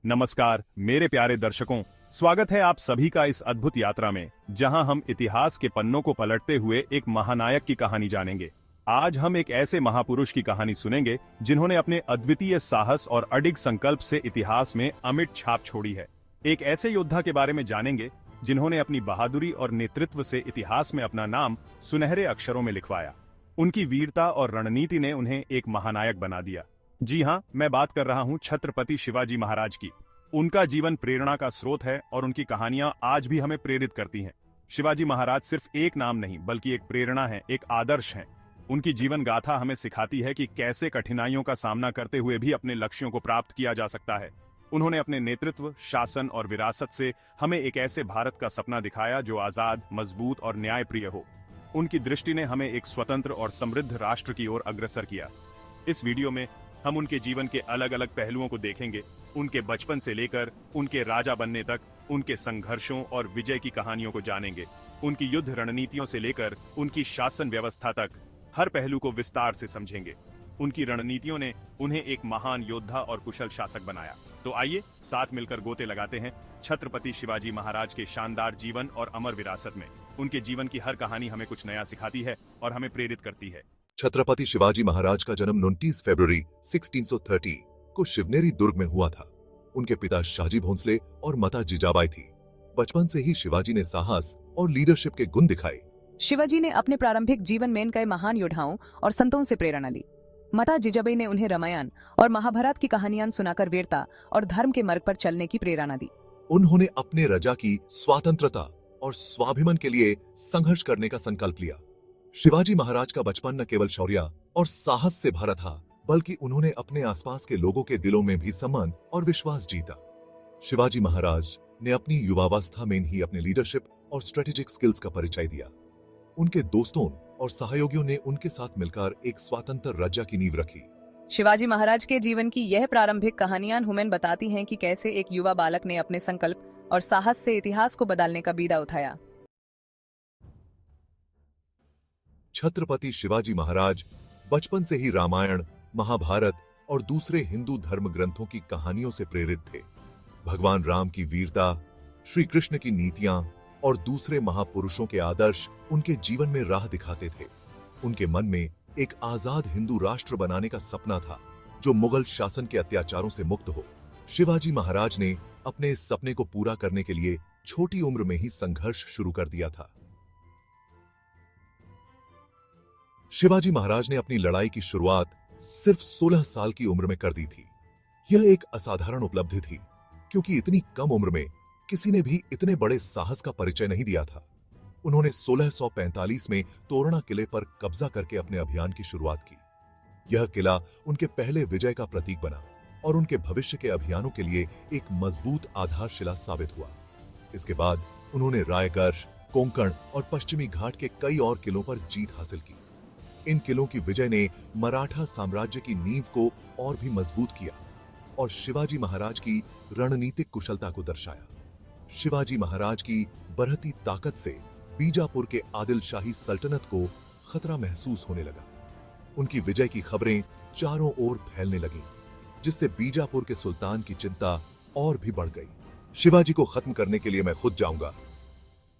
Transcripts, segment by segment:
नमस्कार मेरे प्यारे दर्शकों, स्वागत है आप सभी का इस अद्भुत यात्रा में जहां हम इतिहास के पन्नों को पलटते हुए एक महानायक की कहानी जानेंगे। आज हम एक ऐसे महापुरुष की कहानी सुनेंगे जिन्होंने अपने अद्वितीय साहस और अडिग संकल्प से इतिहास में अमिट छाप छोड़ी है। एक ऐसे योद्धा के बारे में जानेंगे जिन्होंने अपनी बहादुरी और नेतृत्व से इतिहास में अपना नाम सुनहरे अक्षरों में लिखवाया। उनकी वीरता और रणनीति ने उन्हें एक महानायक बना दिया। जी हाँ, मैं बात कर रहा हूँ छत्रपति शिवाजी महाराज की। उनका जीवन प्रेरणा का स्रोत है और उनकी कहानियां आज भी हमें प्रेरित करती हैं। शिवाजी महाराज सिर्फ एक नाम नहीं बल्कि एक प्रेरणा है, एक आदर्श है। उनकी जीवन गाथा हमें सिखाती है कि कैसे कठिनाइयों का सामना करते हुए भी अपने लक्ष्यों को प्राप्त किया जा सकता है। उन्होंने अपने नेतृत्व, शासन और विरासत से हमें एक ऐसे भारत का सपना दिखाया जो आजाद, मजबूत और न्यायप्रिय हो। उनकी दृष्टि ने हमें एक स्वतंत्र और समृद्ध राष्ट्र की ओर अग्रसर किया। इस वीडियो में हम उनके जीवन के अलग अलग पहलुओं को देखेंगे, उनके बचपन से लेकर उनके राजा बनने तक, उनके संघर्षों और विजय की कहानियों को जानेंगे। उनकी युद्ध रणनीतियों से लेकर उनकी शासन व्यवस्था तक हर पहलू को विस्तार से समझेंगे। उनकी रणनीतियों ने उन्हें एक महान योद्धा और कुशल शासक बनाया। तो आइए साथ मिलकर गोते लगाते हैं छत्रपति शिवाजी महाराज के शानदार जीवन और अमर विरासत में। उनके जीवन की हर कहानी हमें कुछ नया सिखाती है और हमें प्रेरित करती है। छत्रपति शिवाजी महाराज का जन्म 29 फरवरी 1630 को शिवनेरी दुर्ग में हुआ था। उनके पिता शाहजी भोंसले और माता जिजाबाई थी। बचपन से ही शिवाजी ने साहस और लीडरशिप के गुण दिखाए। शिवाजी ने अपने प्रारंभिक जीवन में कई महान योद्धाओं और संतों से प्रेरणा ली। माता जिजाबाई ने उन्हें रामायण और महाभारत की कहानियां सुनाकर वीरता और धर्म के मार्ग पर चलने की प्रेरणा दी। उन्होंने अपने रजा की स्वतंत्रता और स्वाभिमान के लिए संघर्ष करने का संकल्प लिया। शिवाजी महाराज का बचपन न केवल शौर्य और साहस से भरा था, बल्कि उन्होंने अपने आसपास के लोगों के दिलों में भी सम्मान और विश्वास जीता। शिवाजी महाराज ने अपनी युवावस्था में ही अपने लीडरशिप और स्ट्रेटेजिक स्किल्स का परिचय दिया। उनके दोस्तों और सहयोगियों ने उनके साथ मिलकर एक स्वतंत्र राज्य की नींव रखी। शिवाजी महाराज के जीवन की यह प्रारंभिक कहानियां हमें बताती हैं कि कैसे एक युवा बालक ने अपने संकल्प और साहस से इतिहास को बदलने का बीड़ा उठाया। छत्रपति शिवाजी महाराज बचपन से ही रामायण, महाभारत और दूसरे हिंदू धर्म ग्रंथों की कहानियों से प्रेरित थे। भगवान राम की वीरता, श्री कृष्ण की नीतियां और दूसरे महापुरुषों के आदर्श उनके जीवन में राह दिखाते थे। उनके मन में एक आजाद हिंदू राष्ट्र बनाने का सपना था जो मुगल शासन के अत्याचारों से मुक्त हो। शिवाजी महाराज ने अपने इस सपने को पूरा करने के लिए छोटी उम्र में ही संघर्ष शुरू कर दिया था। शिवाजी महाराज ने अपनी लड़ाई की शुरुआत सिर्फ 16 साल की उम्र में कर दी थी। यह एक असाधारण उपलब्धि थी क्योंकि इतनी कम उम्र में किसी ने भी इतने बड़े साहस का परिचय नहीं दिया था। उन्होंने 1645 में तोरणा किले पर कब्जा करके अपने अभियान की शुरुआत की। यह किला उनके पहले विजय का प्रतीक बना और उनके भविष्य के अभियानों के लिए एक मजबूत आधारशिला साबित हुआ। इसके बाद उन्होंने रायगढ़, कोंकण और पश्चिमी घाट के कई और किलों पर जीत हासिल की। इन किलों की विजय ने मराठा साम्राज्य की नींव को और भी मजबूत किया और शिवाजी महाराज की रणनीतिक कुशलता को दर्शाया। शिवाजी महाराज की बढ़ती ताकत से बीजापुर के आदिल शाही सल्तनत को खतरा महसूस होने लगा। उनकी विजय की खबरें चारों ओर फैलने लगीं, जिससे बीजापुर के सुल्तान की चिंता और भी बढ़ गई। शिवाजी को खत्म करने के लिए मैं खुद जाऊंगा।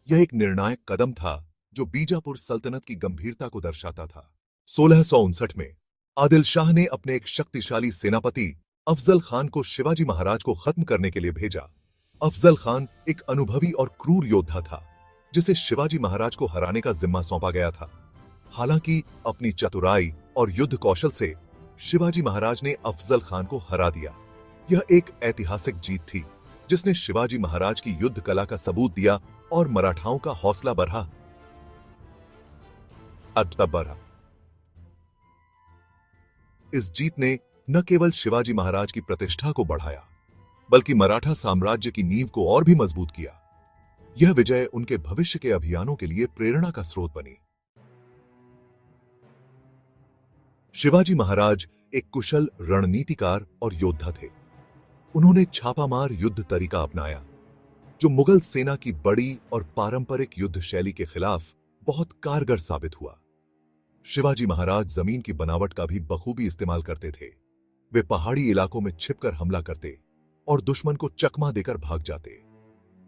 यह एक निर्णायक कदम था जो बीजापुर सल्तनत की गंभीरता को दर्शाता था। 1659 में आदिल शाह ने अपने एक शक्तिशाली सेनापति अफजल खान को शिवाजी महाराज को खत्म करने के लिए भेजा। अफजल खान एक अनुभवी और क्रूर योद्धा था जिसे शिवाजी महाराज को हराने का जिम्मा सौंपा गया था। हालांकि अपनी चतुराई और युद्ध कौशल से शिवाजी महाराज ने अफजल खान को हरा दिया। यह एक ऐतिहासिक जीत थी जिसने शिवाजी महाराज की युद्ध कला का सबूत दिया और मराठाओं का हौसला बढ़ा। इस जीत ने न केवल शिवाजी महाराज की प्रतिष्ठा को बढ़ाया बल्कि मराठा साम्राज्य की नींव को और भी मजबूत किया। यह विजय उनके भविष्य के अभियानों के लिए प्रेरणा का स्रोत बनी। शिवाजी महाराज एक कुशल रणनीतिकार और योद्धा थे। उन्होंने छापामार युद्ध तरीका अपनाया जो मुगल सेना की बड़ी और पारंपरिक युद्ध शैली के खिलाफ बहुत कारगर साबित हुआ। शिवाजी महाराज जमीन की बनावट का भी बखूबी इस्तेमाल करते थे। वे पहाड़ी इलाकों में छिपकर हमला करते और दुश्मन को चकमा देकर भाग जाते।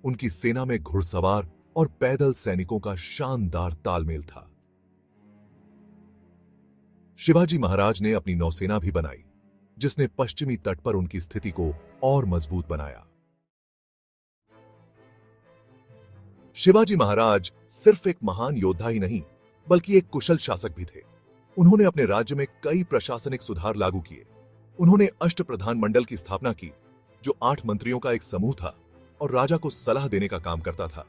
उनकी सेना में घुड़सवार और पैदल सैनिकों का शानदार तालमेल था। शिवाजी महाराज ने अपनी नौसेना भी बनाई, जिसने पश्चिमी तट पर उनकी स्थिति को और मजबूत बनाया। शिवाजी महाराज सिर्फ एक महान योद्धा ही नहीं, बल्कि एक कुशल शासक भी थे। उन्होंने अपने राज्य में कई प्रशासनिक सुधार लागू किए। उन्होंने अष्टप्रधान मंडल की स्थापना की, जो 8 मंत्रियों का एक समूह था और राजा को सलाह देने का काम करता था।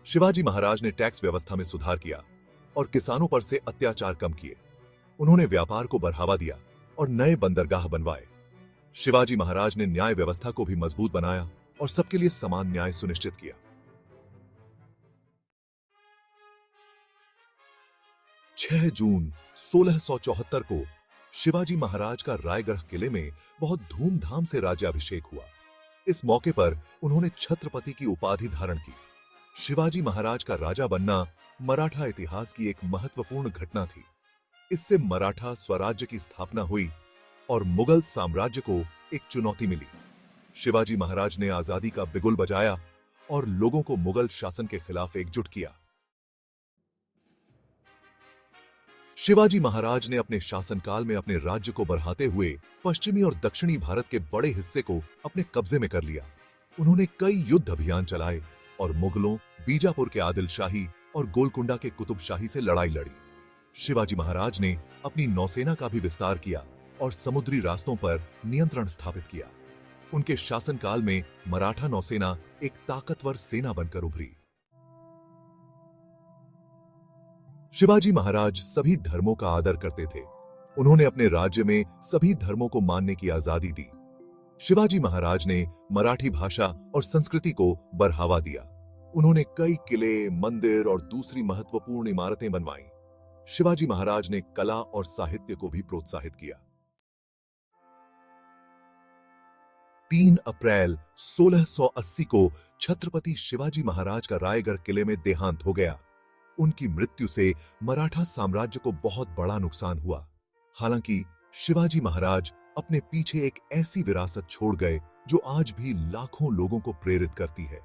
शिवाजी महाराज ने टैक्स व्यवस्था में सुधार किया और किसानों पर से अत्याचार कम किए। उन्होंने व्यापार को बढ़ावा दिया और नए बंदरगाह बनवाए। शिवाजी महाराज ने न्याय व्यवस्था को भी मजबूत बनाया और सबके लिए समान न्याय सुनिश्चित किया। 6 जून 1674 को शिवाजी महाराज का रायगढ़ किले में बहुत धूमधाम से राज्याभिषेक हुआ। इस मौके पर उन्होंने छत्रपति की उपाधि धारण की। शिवाजी महाराज का राजा बनना मराठा इतिहास की एक महत्वपूर्ण घटना थी। इससे मराठा स्वराज्य की स्थापना हुई और मुगल साम्राज्य को एक चुनौती मिली। शिवाजी महाराज ने आजादी का बिगुल बजाया और लोगों को मुगल शासन के खिलाफ एकजुट किया। शिवाजी महाराज ने अपने शासनकाल में अपने राज्य को बढ़ाते हुए पश्चिमी और दक्षिणी भारत के बड़े हिस्से को अपने कब्जे में कर लिया। उन्होंने कई युद्ध अभियान चलाए और मुगलों, बीजापुर के आदिल शाही और गोलकुंडा के कुतुब शाही से लड़ाई लड़ी। शिवाजी महाराज ने अपनी नौसेना का भी विस्तार किया और समुद्री रास्तों पर नियंत्रण स्थापित किया। उनके शासनकाल में मराठा नौसेना एक ताकतवर सेना बनकर उभरी। शिवाजी महाराज सभी धर्मों का आदर करते थे। उन्होंने अपने राज्य में सभी धर्मों को मानने की आजादी दी। शिवाजी महाराज ने मराठी भाषा और संस्कृति को बढ़ावा दिया। उन्होंने कई किले, मंदिर और दूसरी महत्वपूर्ण इमारतें बनवाईं। शिवाजी महाराज ने कला और साहित्य को भी प्रोत्साहित किया। 3 अप्रैल 1680 को छत्रपति शिवाजी महाराज का रायगढ़ किले में देहांत हो गया। उनकी मृत्यु से मराठा साम्राज्य को बहुत बड़ा नुकसान हुआ। हालांकि शिवाजी महाराज अपने पीछे एक ऐसी विरासत छोड़ गए जो आज भी लाखों लोगों को प्रेरित करती है।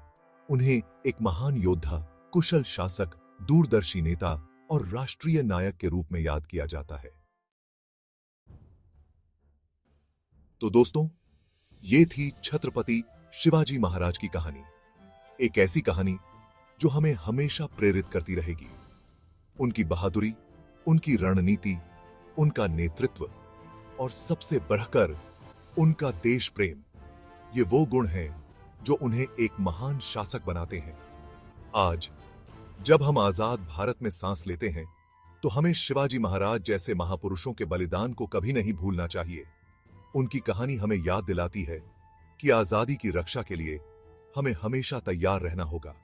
उन्हें एक महान योद्धा, कुशल शासक, दूरदर्शी नेता और राष्ट्रीय नायक के रूप में याद किया जाता है। तो दोस्तों, ये थी छत्रपति शिवाजी महाराज की कहानी। एक ऐसी कहानी जो हमें हमेशा प्रेरित करती रहेगी। उनकी बहादुरी, उनकी रणनीति, उनका नेतृत्व और सबसे बढ़कर उनका देश प्रेम, ये वो गुण हैं जो उन्हें एक महान शासक बनाते हैं। आज जब हम आजाद भारत में सांस लेते हैं, तो हमें शिवाजी महाराज जैसे महापुरुषों के बलिदान को कभी नहीं भूलना चाहिए। उनकी कहानी हमें याद दिलाती है कि आजादी की रक्षा के लिए हमें हमेशा तैयार रहना होगा।